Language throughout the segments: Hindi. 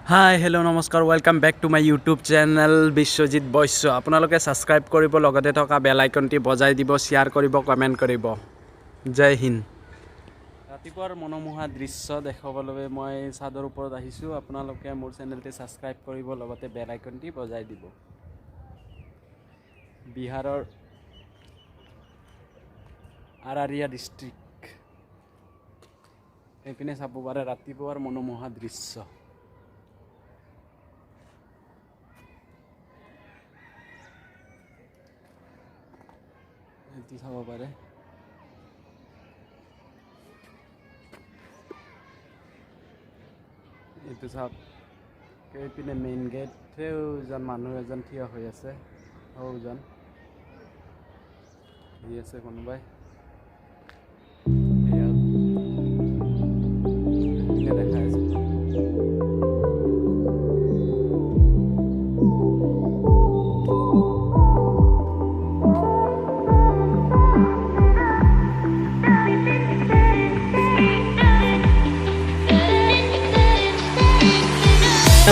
हाय हेलो नमस्कार welcome back to my YouTube channel Biswajit Baishya আপোনালোকে সাবস্ক্রাইব কৰিব লগতে থকা বেল আইকনটি বজাই দিব শেয়াৰ কৰিব কমেন্ট কৰিব জয় হিন্দ ৰাতিপুৱাৰ মনোমোহা দৃশ্য দেখাবলৈ মই চাদৰ ওপৰত আহিছো আপোনালোকে মোৰ চেনেলটি সাবস্ক্রাইব কৰিব লগতে বেল আইকনটি বজাই দিব বিহাৰৰ আৰাৰিয়া ডিস্ট্ৰিক্ট এইপিনে চাব পাৰে ৰাতিপুৱাৰ মনোমোহা দৃশ্য এইটো চাব পাৰে এইটো চাওক এইপিনে মেইন গেট সেউজন মানুহ এজন থিয় হৈ আছে সৌজন আহি আছে কোনোবাই দেখা আছে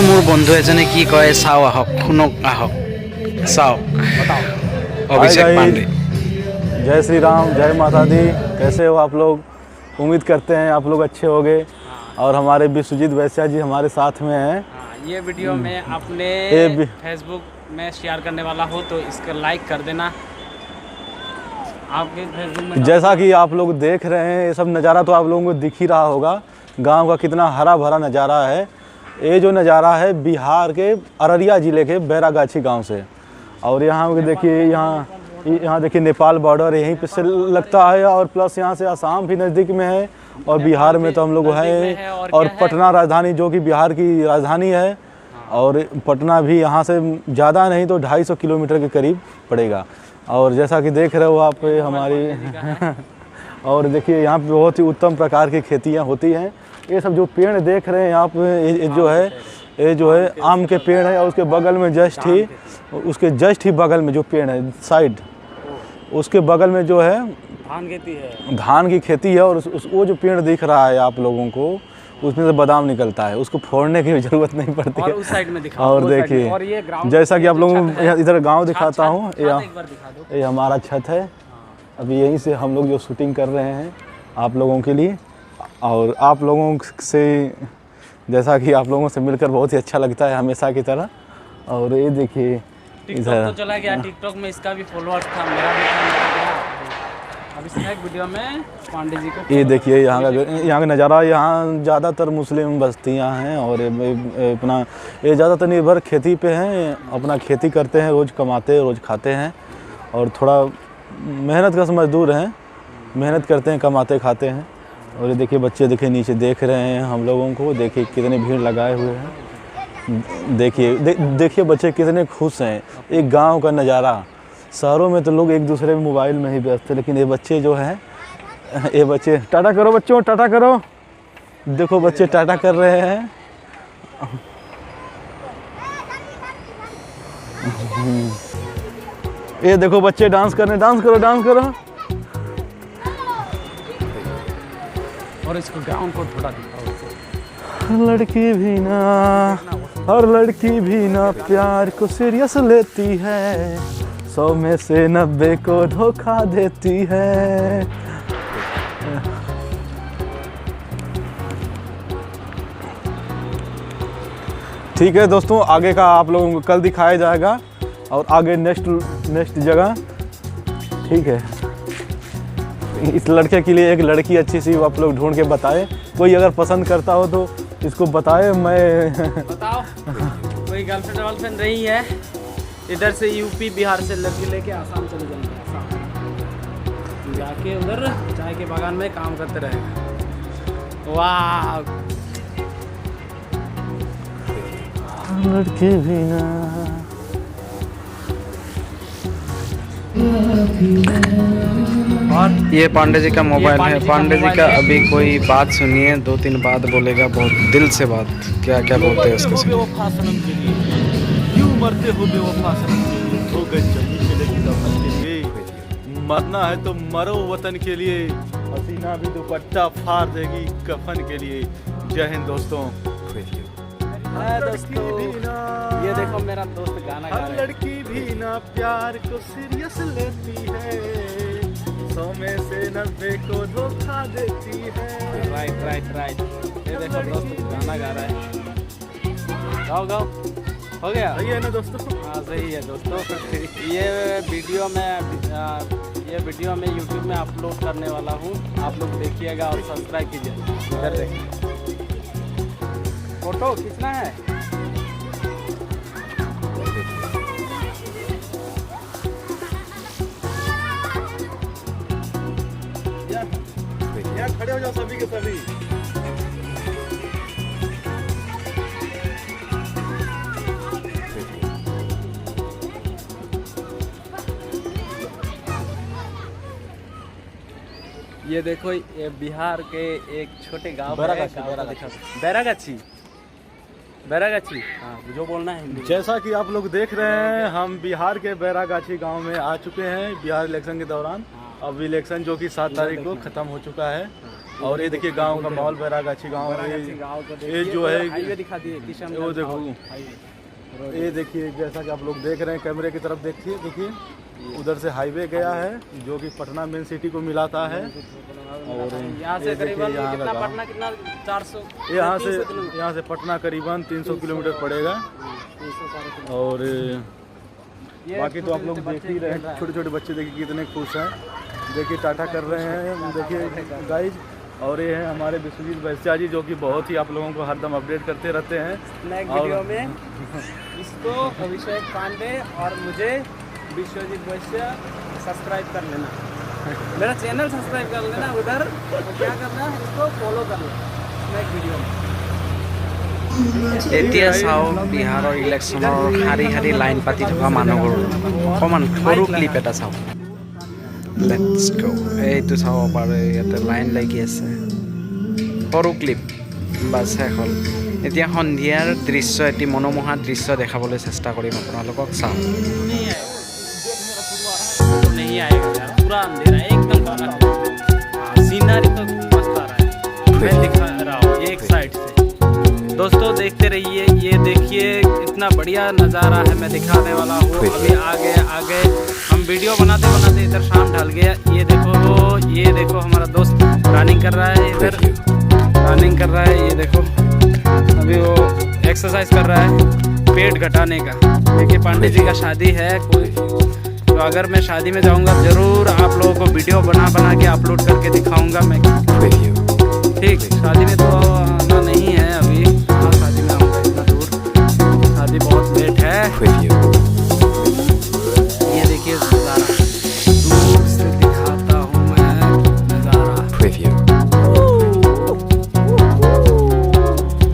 मोर बंधु एजने की कय चाओ आहक शुनक आहक चाओ अभिषेक पांडे। जय श्री राम, जय माता दी। कैसे हो आप लोग? उम्मीद करते हैं आप लोग अच्छे होंगे। और हमारे विश्वजीत वैश्य जी हमारे साथ में हैं। ये वीडियो में अपने फेसबुक में शेयर करने वाला हो तो इसका लाइक कर देना। आपके फेसबुक में जैसा कि आप लोग देख रहे हैं ये सब नज़ारा तो आप लोगों को दिख ही रहा होगा। गांव का कितना हरा भरा नज़ारा है। ये जो नज़ारा है बिहार के अररिया ज़िले के बैरागाछी गांव से। और यहाँ देखिए यहाँ देखिए नेपाल बॉर्डर यहीं पे से लगता है और प्लस यहाँ से आसाम भी नज़दीक में है और बिहार में तो हम लोग हैं और पटना राजधानी जो कि बिहार की राजधानी है। और पटना भी यहाँ से ज़्यादा नहीं तो 250 किलोमीटर के करीब पड़ेगा। और जैसा कि देख रहे हो आप हमारी और देखिए यहाँ पे बहुत ही उत्तम प्रकार की खेतियाँ होती हैं। ये सब जो पेड़ देख रहे हैं आप ये जो है आम के पेड़ है और उसके बगल में जस्ट ही बगल में जो पेड़ है साइड उसके बगल में जो है धान की खेती है। और वो जो पेड़ दिख रहा है आप लोगों को उसमें से बादाम निकलता है, उसको फोड़ने की जरूरत नहीं पड़ती है। उस साइड में दिखाओ, और देखिए जैसा कि आप लोगों को इधर गाँव दिखाता हूँ, ये हमारा छत है। अभी यहीं से हम लोग जो शूटिंग कर रहे हैं आप लोगों के लिए। और आप लोगों से जैसा कि आप लोगों से मिलकर बहुत ही अच्छा लगता है हमेशा की तरह। और ये देखिए टिकटॉक तो चला गया, टिकटॉक में इसका भी फॉलोअर्स था, मेरा भी था। अब इस वीडियो में पांडे जी को ये देखिए यहाँ का नज़ारा। यहाँ ज़्यादातर मुस्लिम बस्तियाँ हैं और अपना ये ज़्यादातर निर्भर खेती पे हैं। अपना खेती करते हैं, रोज़ कमाते हैं, रोज़ खाते हैं। और थोड़ा मेहनत का मजदूर हैं, मेहनत करते हैं, कमाते खाते हैं। और ये देखिए बच्चे देखिए नीचे देख रहे हैं हम लोगों को। देखिए कितनी भीड़ लगाए हुए हैं। देखिए बच्चे कितने खुश हैं। एक गांव का नज़ारा। शहरों में तो लोग एक दूसरे में मोबाइल में ही व्यस्त हैं, लेकिन ये बच्चे जो हैं ये बच्चे टाटा करो बच्चों, टाटा करो। देखो बच्चे टाटा कर रहे हैं। ये देखो बच्चे डांस कर रहे हैं, डांस करो, डांस करो। और इसको गाँव को थोड़ा दिखाओ। लड़की भी ना हर लड़की भी ना प्यार को सीरियस लेती है, 100 में से 90 को धोखा देती है। ठीक है दोस्तों, आगे का आप लोगों को कल दिखाया जाएगा और आगे नेक्स्ट जगह। ठीक है, इस लड़के के लिए एक लड़की अच्छी सी आप लोग ढूंढ के बताएं। कोई अगर पसंद करता हो तो इसको बताएं। मैं बताओ कोई गर्लफ्रेंड वर्लफ्रेंड रही है इधर से यूपी बिहार से लड़की लेके आसाम चले जाएंगे। आसाम जाके उधर चाय के बागान में काम करते रहेगा। वाह लड़की भी ना और ये पांडे जी का मोबाइल है। पांडे जी का अभी कोई बात सुनिए, 2-3 बात बोलेगा, बहुत दिल से बात। क्या क्या बोलते हैं उसके साथ। मरना है तो मरो वतन के लिए, हसीना भी दुपट्टा फाड़ देगी कफन के लिए। जय हिंद दोस्तों। है दोस्तों, ये देखो मेरा दोस्त गाना गा हर रहा है। लड़की भी ना प्यार को सीरियस लेती है, 100 में से 90 को धोखा देती है। राइट। ये देखो दोस्त गाना गा रहा है। गाओ हो गया। सही है ना दोस्तों? हाँ सही है दोस्तों। ये वीडियो मैं YouTube में अपलोड करने वाला हूँ, आप लोग देखिएगा और सब्सक्राइब कीजिए। इधर देखिए, फोटो खींचना है। यहाँ खड़े हो जाओ सभी के सभी। ये देखो, ये बिहार के एक छोटे गांव बैरागाछी, बैरागाछी। हाँ, जो बोलना है हिंदी। जैसा कि आप लोग देख रहे हैं, हम बिहार के बैरागाछी गांव में आ चुके हैं बिहार इलेक्शन के दौरान। अब इलेक्शन जो कि 7 तारीख को ख़त्म हो चुका है। और ये देखिए गांव का माहौल, बैरागाछी गांव ये जो है हाईवे दिखा दिए, किशन वो देखो, ये देखिए जैसा कि आप लोग देख रहे हैं, कैमरे की तरफ देखिए उधर से हाईवे गया है जो कि पटना मेन सिटी को मिलाता है। और यहाँ से करीबन कितना, पटना कितना, 400, यहाँ से पटना करीबन 300 किलोमीटर पड़ेगा। और बाकी तो आप लोग देख ही रहे हैं, छोटे छोटे बच्चे देखिए कितने खुश हैं, देखिए टाटा कर रहे हैं, देखिए गाइज। और ये हैं हमारे विश्वजीत वैश्या जी, जो कि बहुत ही आप लोगों को हरदम अपडेट करते रहते हैं नेक्स्ट वीडियो में। इसको अभिषेक पांडे और मुझे विश्वजीत वैश्या सब्सक्राइब कर लेना, मेरा चैनल सब्सक्राइब कर लेना। उधर क्या करना है, इसको फॉलो कर लेना नेक्स्ट वीडियो में। এতিয়া চাওঁ বিহাৰৰ ইলেকশ্যনৰ শাৰী শাৰী লাইন পাতি থকা মানুহবোৰ। অকণমান সৰু ক্লিপ এটা চাওঁ, লেটছ গো। এইটো চাব পাৰে, ইয়াতে লাইন লাগি আছে, সৰু ক্লিপ, বাছ শেষ হ'ল। এতিয়া সন্ধিয়াৰ দৃশ্য, এটি মনোমোহা দৃশ্য দেখাবলৈ চেষ্টা কৰিম আপোনালোকক। চাওঁ। नहीं आएगा यार, पूरा अंधेरा एकदम काला। सीनरी तो मस्त आ रहा है, मैं दिखा रहा हूँ एक साइड से। दोस्तों देखते रहिए, ये देखिए इतना बढ़िया नज़ारा है, मैं दिखाने वाला हूँ। अभी आगे हम वीडियो बनाते इधर शाम ढल गया। ये देखो हमारा दोस्त रनिंग कर रहा है, इधर रनिंग कर रहा है। ये देखो अभी वो एक्सरसाइज कर रहा है पेट घटाने का। देखिए पांडे जी का शादी है कोई, तो अगर मैं शादी में जाऊंगा ज़रूर आप लोगों को वीडियो बना के अपलोड करके दिखाऊंगा मैं। ठीक, शादी में तो आना नहीं है अभी। हाँ, शादी में आऊँगा, इतना दूर, शादी बहुत लेट है। ये देखिए नज़ारा, दूर से दिखाता हूँ मैं नज़ारा।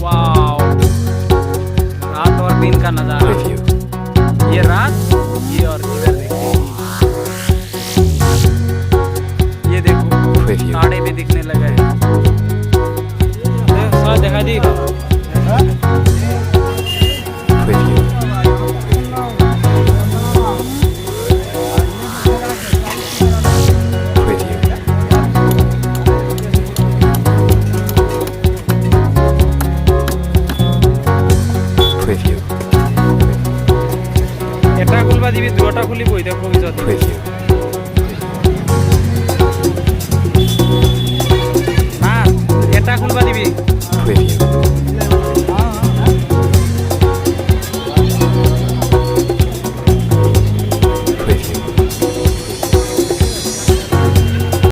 वाओ, रात और दिन का नज़ारा। ये रात, ये और इधर देखिए, ये देखो ताड़े भी दिखने लगे हैं। देखा दी এটা খুলবা দিবি, দুটা খুলি বই দেখো।